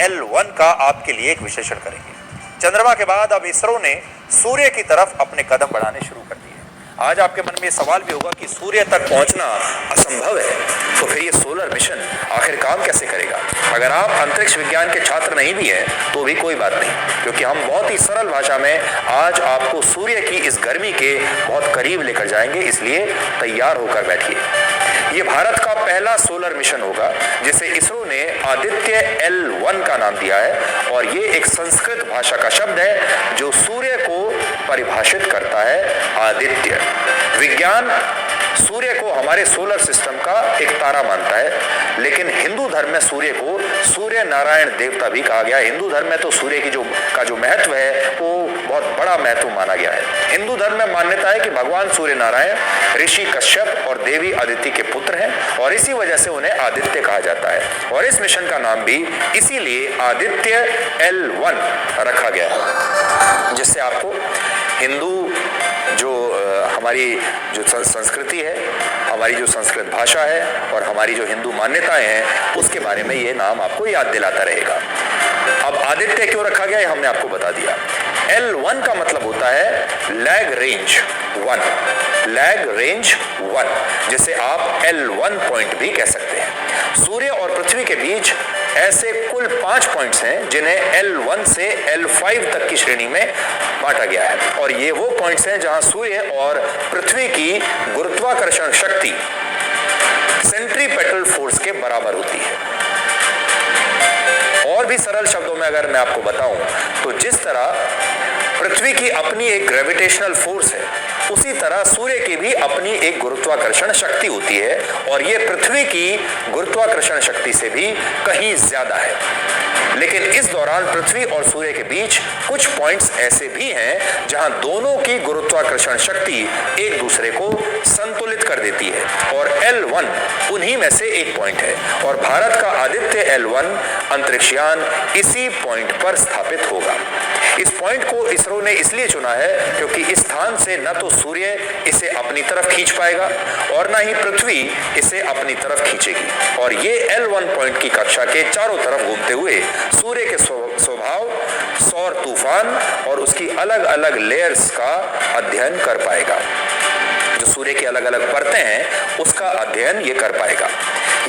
L1 का आपके लिए एक विश्लेषण करेंगे। चंद्रमा के बाद अब इसरो ने सूर्य की तरफ अपने कदम बढ़ाने शुरू कर दिए। आज आपके मन में ये सवाल भी होगा कि सूर्य तक पहुंचना असंभव है, तो फिर ये सोलर मिशन आखिर काम कैसे करेगा? अगर आप अंतरिक्ष विज्ञान के छात्र नहीं भी हैं तो भी कोई बात नहीं, क्योंकि हम बहुत ही सरल भाषा में आज आपको सूर्य की इस गर्मी के बहुत करीब लेकर जाएंगे, इसलिए तैयार होकर बैठिए। ये भारत का पहला सोलर मिशन होगा जिसे इसरो ने आदित्य L1 का नाम दिया है, और ये एक संस्कृत भाषा का शब्द है जो सूर्य को परिभाषित करता है, आदित्य। विज्ञान सूर्य को हमारे सोलर सिस्टम का एक तारा मानता है, लेकिन हिंदू धर्म में सूर्य को सूर्य नारायण देवता भी कहा गया है। हिंदू धर्म में तो सूर्य की जो महत्व है वो बहुत बड़ा महत्व माना गया है। हिंदू धर्म में मान्यता है कि भगवान सूर्य नारायण ऋषि कश्यप और देवी अदिति के पुत्र हैं, और इसी वजह से उन्हें आदित्य कहा जाता है, और इस मिशन का नाम भी इसीलिए आदित्य L1 रखा गया है, जिससे आपको हिंदू जो हमारी जो संस्कृति है, हमारी जो संस्कृत भाषा है और हमारी जो हिंदू मान्यताएं हैं उसके बारे में ये नाम आपको याद दिलाता रहेगा। अब आदित्य क्यों रखा गया है हमने आपको बता दिया। L1 का मतलब होता है लैग रेंज 1, लैग रेंज 1, जिसे आप L1 पॉइंट भी कह सकते हैं। सूर्य और पृथ्वी के बीच ऐसे कुल 5 पॉइंट्स हैं जिन्हें L1 से L5 तक की श्रेणी में बांटा गया है, और ये वो पॉइंट्स हैं जहां सूर्य और पृथ्वी की गुरुत्वाकर्षण शक्ति सेंट्रीपेटल फोर्स के बराबर होती है। और भी सरल शब्दों में अगर मैं आपको बताऊं तो जिस तरह पृथ्वी की अपनी एक ग्रेविटेशनल फोर्स है, उसी तरह सूर्य की भी अपनी एक गुरुत्वाकर्षण शक्ति होती है, और ये पृथ्वी की गुरुत्वाकर्षण शक्ति से भी कहीं ज्यादा है। लेकिन इस दौरान पृथ्वी और सूर्य के बीच कुछ पॉइंट्स ऐसे भी हैं जहां दोनों की गुरुत्वाकर्षण शक्ति एक दूसरे को संतुलित कर देती है, और L1 उन्हीं में से एक पॉइंट है, और भारत का आदित्य L1 अंतरिक्षयान इसी पॉइंट पर स्थापित होगा। इस पॉइंट को इसरो ने इसलिए चुना है क्योंकि इस स्थान से न तो सूर्य इसे अपनी तरफ खींच पाएगा और न ही पृथ्वी इसे अपनी तरफ खींचेगी, और ये L1 पॉइंट की कक्षा के चारों तरफ घूमते हुए सूर्य के स्वभाव, सौर तूफान और उसकी अलग अलग लेयर्स का अध्ययन कर पाएगा। जो सूर्य की अलग अलग परतें हैं उसका अध्ययन ये कर पाएगा।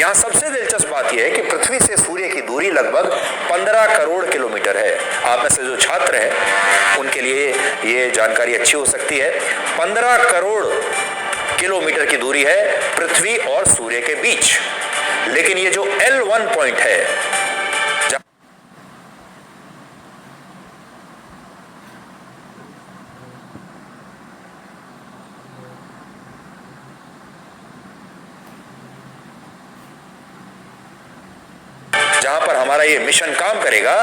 यहाँ सबसे दिलचस्प बात यह है कि पृथ्वी से सूर्य की दूरी लगभग 15 करोड़ किलोमीटर है। आप में से जो छात्र हैं उनके लिए ये जानकारी अच्छी हो सकती है। 15 करोड़ किलोमीटर की दूरी है पृथ्वी और सूर्य के बीच, लेकिन ये जो L1 पॉइंट है, जहां पर हमारा ये मिशन काम करेगा,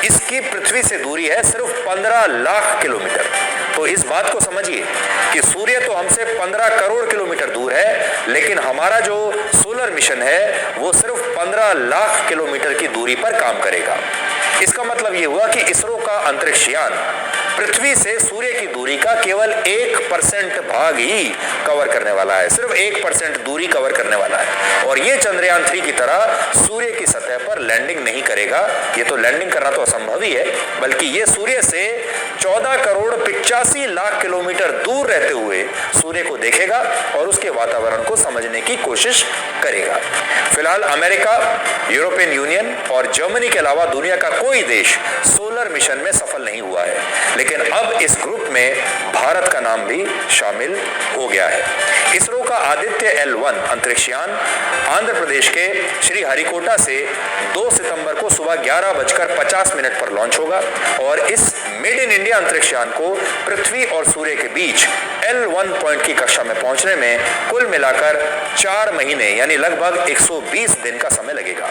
इसकी पृथ्वी से दूरी है सिर्फ 15 लाख किलोमीटर। तो इस बात को समझिए कि सूर्य तो हमसे 15 करोड़ किलोमीटर दूर है, लेकिन हमारा जो सोलर मिशन है वो सिर्फ 15 लाख किलोमीटर की दूरी पर काम करेगा। इसका मतलब ये हुआ कि इसरो का अंतरिक्षयान पृथ्वी से सूर्य की दूरी का केवल 1% भाग ही कवर करने वाला है, सिर्फ 1% दूरी कवर करने वाला है, और ये चंद्रयान 3 की तरह सूर्य की सतह पर लैंडिंग नहीं करेगा। ये तो लैंडिंग करना तो असंभव ही है, बल्कि ये सूर्य से 14 करोड़ 85 लाख किलोमीटर दूर रहते हुए सूर्य को देखेगा और उसके वातावरण को समझने की कोशिश करेगा। फिलहाल अमेरिका, यूरोपियन यूनियन और जर्मनी के अलावा दुनिया का कोई देश सोलर मिशन में सफल नहीं हुआ है, लेकिन अब इस ग्रुप में भारत का नाम भी शामिल हो गया है। इसरो का आदित्य L1 अंतरिक्षयान आंध्र प्रदेश के श्रीहरिकोटा से 2 सितंबर को सुबह 11:50 पर लॉन्च होगा, और इस मेड इन इंडिया अंतरिक्षयान को पृथ्वी और सूर्य के बीच L1 पॉइंट की कक्षा में पहुंचने में कुल मिलाकर 4 महीने यानी लगभग 120 दिन का समय लगेगा।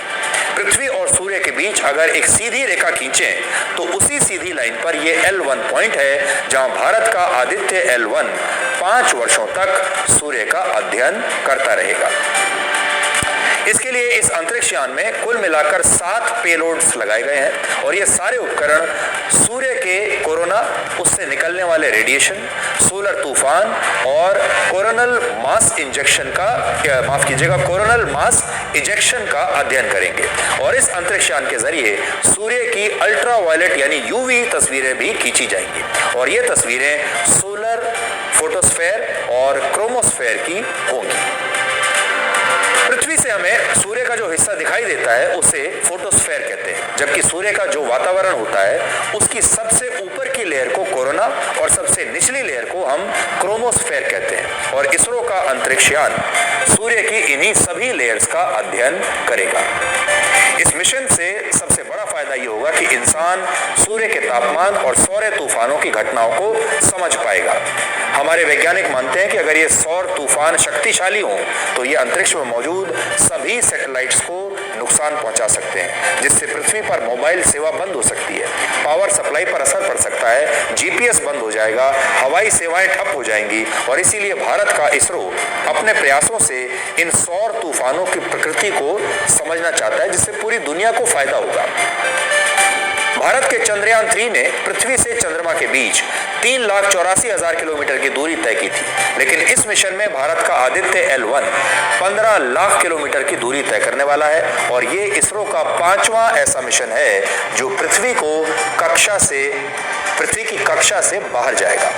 पृथ्वी और सूर्य के बीच अगर एक सीधी रेखा खींचें तो उसी सीधी लाइन पर यह L1 पॉइंट है जहां भारत का आदित्य L1 5 वर्षों तक सूर्य का अध्ययन करता रहेगा। इसके लिए इस अंतरिक्ष यान में कुल मिलाकर 7 पेलोड्स लगाए गए हैं और ये सारे उपकरण सूर्य के कोरोना, उससे निकलने वाले रेडिएशन, सोलर तूफान और कोरोनल मास इंजेक्शन का कोरोनल मास इजेक्शन का अध्ययन करेंगे और इस अंतरिक्ष यान के जरिए सूर्य की अल्ट्रावायलेट यानी यूवी तस्वीरें भी खींची जाएंगी और ये तस्वीरें सोलर, फोटोस्फेयर और क्रोमोस्फेयर की होंगी। पृथ्वी से हमें सूर्य का जो हिस्सा दिखाई देता है उसे फोटोस्फेयर कहते हैं, जबकि सूर्य का जो वातावरण होता है उसकी सबसे ऊपर की लेयर को कोरोना और सबसे निचली लेयर को हम क्रोमोस्फेयर कहते हैं और इसरो का अंतरिक्ष यान सूर्य की इन्हीं सभी लेयर्स का अध्ययन करेगा। इस मिशन से सबसे बड़ा फायदा ये होगा कि इंसान सूर्य के तापमान और सौर तूफानों की घटनाओं को समझ पाएगा। हमारे वैज्ञानिक मानते हैं कि अगर ये सौर तूफान शक्तिशाली हों तो ये अंतरिक्ष में मौजूद सभी सैटेलाइट्स को नुकसान पहुंचा सकते हैं, जिससे पृथ्वी पर मोबाइल सेवा बंद हो सकती है, पावर सप्लाई पर असर पड़ सकता है, जीपीएस बंद हो जाएगा, हवाई सेवाएं ठप हो जाएंगी और इसीलिए भारत का इसरो अपने प्रयासों से इन सौर तूफानों की प्रकृति को समझना चाहता है, जिससे पूरी दुनिया को फायदा होगा। भारत के चंद्रयान 3 ने पृथ्वी से चंद्रमा के बीच 3,84,000 किलोमीटर की दूरी तय की थी, लेकिन इस मिशन में भारत का आदित्य L1 15 लाख किलोमीटर की दूरी तय करने वाला है और ये इसरो का 5वां ऐसा मिशन है जो पृथ्वी की कक्षा से बाहर जाएगा।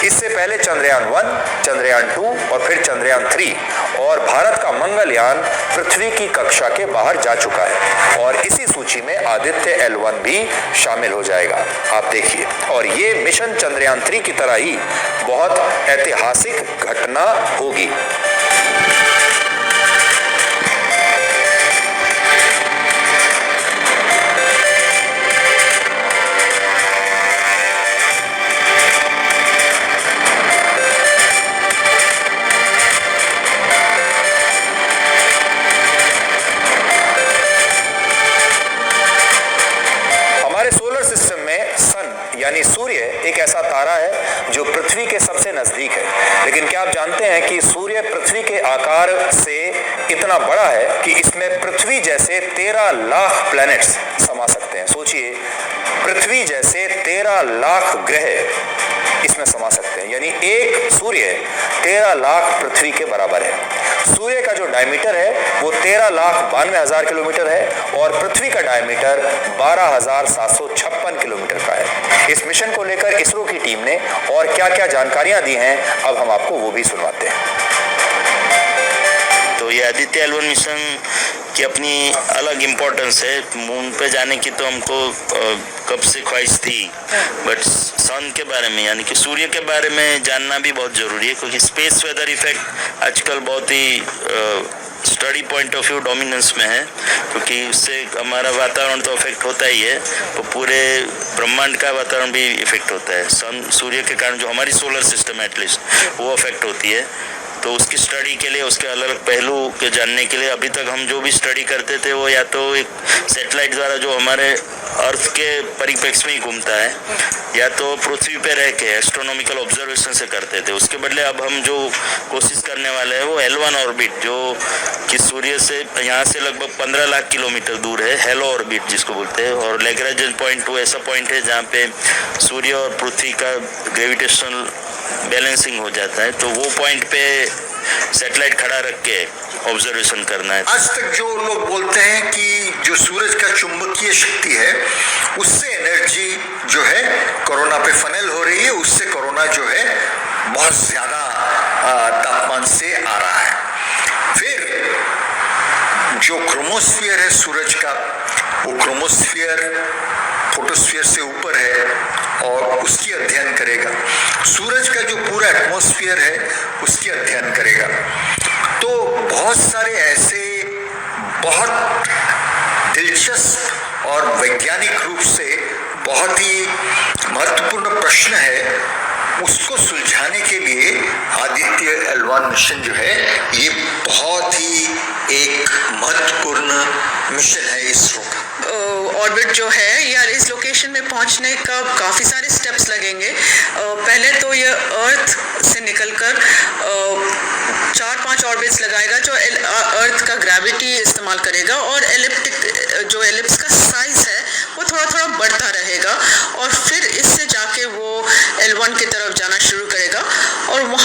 इससे पहले चंद्रयान 1, चंद्रयान 2 और फिर चंद्रयान 3 और भारत का मंगलयान पृथ्वी की कक्षा के बाहर जा चुका है और इसी सूची में आदित्य L1 भी शामिल हो जाएगा। आप देखिए, और ये मिशन चंद्रयान 3 की तरह ही बहुत ऐतिहासिक घटना होगी। यानी सूर्य एक ऐसा तारा है जो पृथ्वी के सबसे नजदीक है, लेकिन क्या आप जानते हैं कि सूर्य पृथ्वी के आकार से इतना बड़ा है कि इसमें पृथ्वी जैसे 13 लाख प्लैनेट्स समा सकते हैं। सोचिए, पृथ्वी जैसे 13 लाख ग्रह इसमें समा सकते हैं, यानी एक सूर्य 13 लाख पृथ्वी के बराबर है। सूर्य का जो डायमीटर है वो 13,92,000 किलोमीटर है और पृथ्वी का डायमीटर 12,756 किलोमीटर का है। इस मिशन को लेकर इसरो की टीम ने और क्या-क्या जानकारियां दी हैं, अब हम आपको वो भी सुनवाते हैं। तो ये आदित्य L1 मिशन की अपनी अलग इम्पोर्टेंस है। मून पे जाने की तो हमको कब से ख्वाहिश थी, बट सन के बारे में यानी कि सूर्य के बारे में जानना भी बहुत ज़रूरी है, क्योंकि स्पेस वेदर इफेक्ट आजकल बहुत ही study point of view dominance में है, क्योंकि उससे हमारा वातावरण तो अफेक्ट होता ही है, तो पूरे ब्रह्मांड का वातावरण भी इफेक्ट होता है। सन, सूर्य के कारण जो हमारी सोलर सिस्टम है एटलीस्ट वो अफेक्ट होती है। तो उसकी स्टडी के लिए, उसके अलग अलग पहलू के जानने के लिए अभी तक हम जो भी स्टडी करते थे वो या तो एक सैटेलाइट द्वारा जो हमारे अर्थ के परिप्रेक्ष्य में ही घूमता है, या तो पृथ्वी पे रह के एस्ट्रोनॉमिकल ऑब्जर्वेशन से करते थे। उसके बदले अब हम जो कोशिश करने वाले हैं वो L1 ऑर्बिट, जो कि सूर्य से यहाँ से लगभग 15 लाख किलोमीटर दूर है, हेलो ऑर्बिट जिसको बोलते हैं, और लैग्रांजियन पॉइंट वो ऐसा पॉइंट है जहाँ पे सूर्य और पृथ्वी का ग्रेविटेशनल बैलेंसिंग हो जाता है, तो वो पॉइंट पे सैटेलाइट खड़ा रख के ऑब्जर्वेशन करना है। आज तक जो लोग बोलते हैं कि जो सूरज का चुंबकीय शक्ति है उससे एनर्जी जो है कोरोना पे फनल हो रही है, उससे कोरोना जो है बहुत ज्यादा तापमान से आ रहा है। फिर जो क्रोमोस्फीयर है सूरज का, वो क्रोमोस्फीयर फोटोस्फीयर से ऊपर है और उसकी अध्ययन करेगा। सूरज का जो पूरा एटमॉस्फेयर है उसकी अध्ययन करेगा। तो बहुत सारे ऐसे बहुत दिलचस्प और वैज्ञानिक रूप से बहुत ही महत्वपूर्ण प्रश्न है, उसको सुलझाने के लिए आदित्य L1 मिशन जो है ये बहुत ही एक महत्वपूर्ण मिशन है इसरो का। ऑर्बिट जो है या इस लोकेशन में पहुंचने का काफ़ी सारे स्टेप्स लगेंगे। पहले तो ये अर्थ से निकलकर 4 4-5 ऑर्बिट्स लगाएगा जो अर्थ का ग्रेविटी इस्तेमाल करेगा, और जो एलिप्स का साइज है वो थोड़ा थोड़ा बढ़ता रहेगा, और फिर इससे जाके वो L1 की तरफ जाना शुरू करेगा, और वहाँ